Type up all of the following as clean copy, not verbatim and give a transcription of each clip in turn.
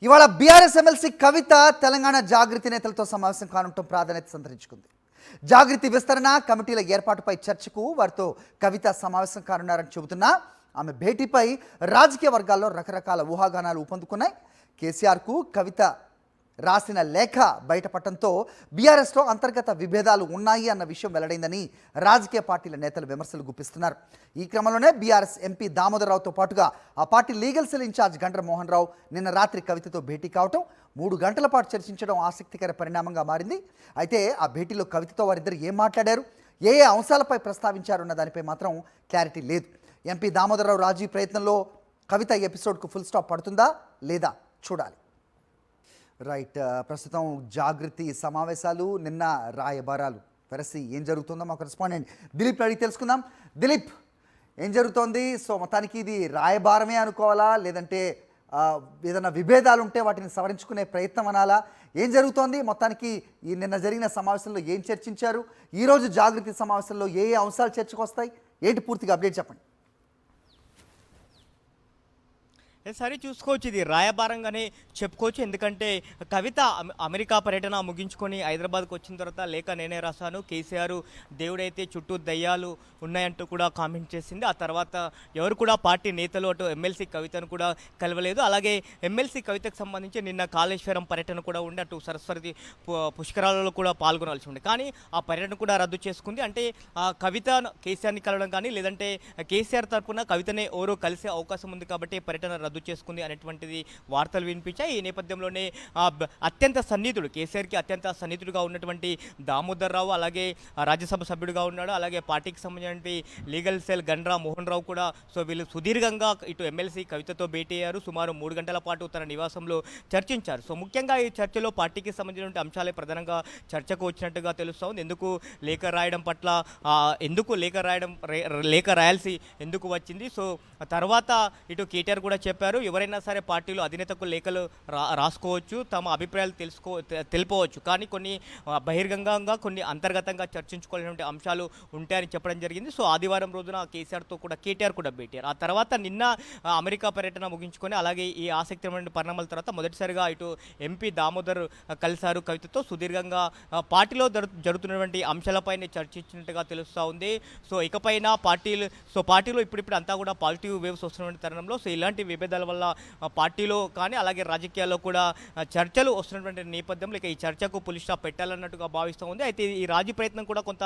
ఇవాళ BRS MLC కవిత తెలంగాణ జాగృతి నేతలతో సమావేశం కానుండటం ప్రాధాన్యత సంతరించుకుంది. జాగృతి విస్తరణ కమిటీల ఏర్పాటుపై చర్చకు వారితో కవిత సమావేశం కానున్నారని చెబుతున్నా ఆమె భేటీపై రాజకీయ వర్గాల్లో రకరకాల ఊహాగానాలు ఊపందుకున్నాయి. కేసీఆర్కు కవిత రాసిన లేఖ బయటపడటంతో బీఆర్ఎస్లో అంతర్గత విభేదాలు ఉన్నాయి అన్న విషయం వెల్లడైందని రాజకీయ పార్టీల నేతలు విమర్శలు గుప్పిస్తున్నారు. ఈ క్రమంలోనే బీఆర్ఎస్ ఎంపీ దామోదరరావుతో పాటుగా ఆ party legal cell in-charge Gandra Mohan Rao నిన్న రాత్రి కవితతో భేటీ కావటం 3 గంటల పాటు చర్చించడం ఆసక్తికర పరిణామంగా మారింది. అయితే ఆ భేటీలో కవితతో వారిద్దరు ఏం మాట్లాడారు, ఏ అంశాలపై ప్రస్తావించారన్న దానిపై మాత్రం క్లారిటీ లేదు. ఎంపీ దామోదరరావు రాజీ ప్రయత్నంలో కవిత ఎపిసోడ్కు ఫుల్ స్టాప్ పడుతుందా లేదా చూడాలి. రైట్, ప్రస్తుతం జాగృతి సమావేశాలు, నిన్న రాయబారాలు వెరసి ఏం జరుగుతుందో మా కరెస్పాండెంట్ దిలీప్ అడిగి తెలుసుకుందాం. దిలీప్, ఏం జరుగుతోంది? సో మొత్తానికి ఇది రాయబారమే అనుకోవాలా, లేదంటే ఏదైనా విభేదాలు ఉంటే వాటిని సవరించుకునే ప్రయత్నం అనాలా? ఏం జరుగుతోంది? మొత్తానికి ఈ నిన్న జరిగిన సమావేశంలో ఏం చర్చించారు? ఈరోజు జాగృతి సమావేశంలో ఏ అంశాలు చర్చకు వస్తాయి? ఏంటి పూర్తిగా అప్డేట్ చెప్పండి. సరే, చూసుకోవచ్చు, ఇది రాయబారంగానే చెప్పుకోవచ్చు. ఎందుకంటే కవిత అమెరికా పర్యటన ముగించుకొని హైదరాబాద్కు వచ్చిన తర్వాత లేఖ నేనే రాశాను, కేసీఆర్ దేవుడైతే చుట్టూ దయ్యాలు ఉన్నాయంటూ కూడా కామెంట్ చేసింది. ఆ తర్వాత ఎవరు కూడా పార్టీ నేతలు అటు ఎమ్మెల్సీ కవితను కూడా కలవలేదు. అలాగే ఎమ్మెల్సీ కవితకు సంబంధించి నిన్న కాళేశ్వరం పర్యటన కూడా ఉండి అటు సరస్వతి పుష్కరాలలో కూడా పాల్గొనాల్సి ఉండే, కానీ ఆ పర్యటన కూడా రద్దు చేసుకుంది. అంటే కవిత కేసీఆర్ని కలవడం కానీ, లేదంటే కేసీఆర్ తరఫున కవితనే ఎవరో కలిసే అవకాశం ఉంది కాబట్టి పర్యటన రద్దు చేసుకుంది అనేటువంటిది వార్తలు వినిపించాయి. ఈ నేపథ్యంలోనే అత్యంత సన్నిహితుడు, కేసీఆర్కి అత్యంత సన్నిహితుడుగా ఉన్నటువంటి దామోదరరావు, అలాగే రాజ్యసభ సభ్యుడిగా ఉన్నాడు, అలాగే పార్టీకి సంబంధించిన లీగల్ సెల్ గండ్ర మోహన్ రావు కూడా, సో వీళ్ళు సుదీర్ఘంగా ఇటు ఎమ్మెల్సీ కవితతో భేటీ అయ్యారు. సుమారు 3 గంటల పాటు తన నివాసంలో చర్చించారు. సో ముఖ్యంగా ఈ చర్చలో పార్టీకి సంబంధించిన అంశాలే ప్రధానంగా చర్చకు వచ్చినట్టుగా తెలుస్తోంది. ఎందుకు లేఖ రాయడం పట్ల, ఎందుకు లేఖ రాయాల్సి ఎందుకు వచ్చింది? సో తర్వాత ఇటు కేటీఆర్ కూడా చెప్పారు, ఎవరైనా సరే పార్టీలో అధినేతకు లేఖలు రాసుకోవచ్చు, తమ అభిప్రాయాలు తెలుపవచ్చు, కానీ కొన్ని బహిర్గంగా కొన్ని అంతర్గతంగా చర్చించుకోవాల్సిన అంశాలు ఉంటాయని చెప్పడం జరిగింది. సో ఆదివారం రోజున కేటీఆర్ కూడా భేటారు. ఆ తర్వాత నిన్న అమెరికా పర్యటన ముగించుకొని, అలాగే ఈ ఆసక్తికరమైన పరిణామాల తర్వాత మొదటిసారిగా ఇటు ఎంపీ దామోదర్ కలిశారు కవితతో. సుదీర్ఘంగా పార్టీలో జరుగుతున్నటువంటి అంశాలపైన చర్చించినట్టుగా తెలుస్తూ ఉంది. సో ఇకపైన పార్టీలో ఇప్పుడిప్పుడు అంతా కూడా పాజిటివ్ వేవ్స్ వస్తున్నటువంటి తరుణంలో, సో ఇలాంటి విభేదాల వల్ల పార్టీలో కానీ అలాగే రాజకీయాల్లో కూడా చర్చలు వస్తున్నటువంటి నేపథ్యంలో ఇక ఈ చర్చకు పులి స్టాప్ పెట్టాలన్నట్టుగా భావిస్తూ ఉంది. అయితే ఈ రాజీ ప్రయత్నం కూడా కొంత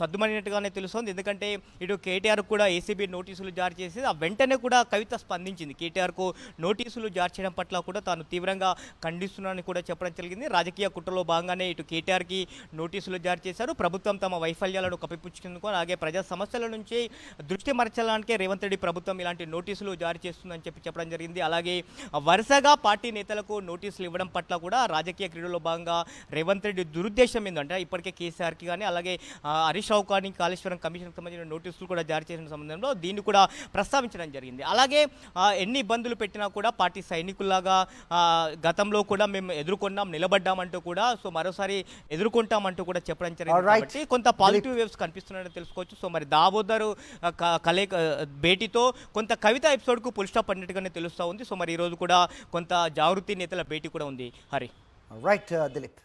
సద్దుమణినట్టుగానే తెలుస్తోంది. ఎందుకంటే ఇటు కేటీఆర్ కూడా ఏసీబీ నోటీసులు జారీ చేసి ఆ వెంటనే కూడా కవిత స్పందించింది. కేటీఆర్కు నోటీసులు జారీ చేయడం పట్ల కూడా తాను తీవ్రంగా ఖండిస్తున్నానని కూడా చెప్పడం జరిగింది. రాజకీయ కుట్రలో భాగంగానే ఇటు కేటీఆర్కి నోటీసులు జారీ చేశారు. ప్రభుత్వం తమ వైఫల్యాలను కప్పిపుచ్చుకుందుకు, అలాగే ప్రజా సమస్యల నుంచి దృష్టి మరచడానికే రేవంత్ రెడ్డి ప్రభుత్వం ఇలాంటి నోటీసులు జారీ చేస్తుందని చెప్పడం జరిగింది. అలాగే వరుసగా పార్టీ నేతలకు నోటీసులు ఇవ్వడం పట్ల కూడా రాజకీయ క్రీడలో భాగంగా రేవంత్ రెడ్డి దురుద్దేశం ఏంటంటే ఇప్పటికే కేసీఆర్కి కానీ అలాగే హరీష్ రావు కానీ కాళేశ్వరం కమిషన్కి సంబంధించిన నోటీసులు కూడా జారీ చేసిన సంబంధంలో దీన్ని కూడా ప్రస్తావించడం జరిగింది. అలాగే ఎన్ని ఇబ్బందులు పెట్టినా కూడా పార్టీ సైనికుల్లాగా గతంలో కూడా మేము ఎదుర్కొన్నాం, నిలబడ్డామంటూ కూడా, సో మరోసారి ఎదుర్కొంటామంటూ కూడా చెప్పడం జరిగింది. కాబట్టి కొంత పాజిటివ్ వేవ్స్ కనిపిస్తున్నాయని తెలుసుకోవచ్చు. సో మరి దామోదర్ భేటీతో కొంత కవిత ఎపిసోడ్కు పుల్ స్టాప్ పడినట్టుగానే తెలుస్తూ ఉంది. సో మరి ఈరోజు కూడా కొంత జాగృతి నేతల భేటీ కూడా ఉంది. హరి, రైట్ దిలీప్.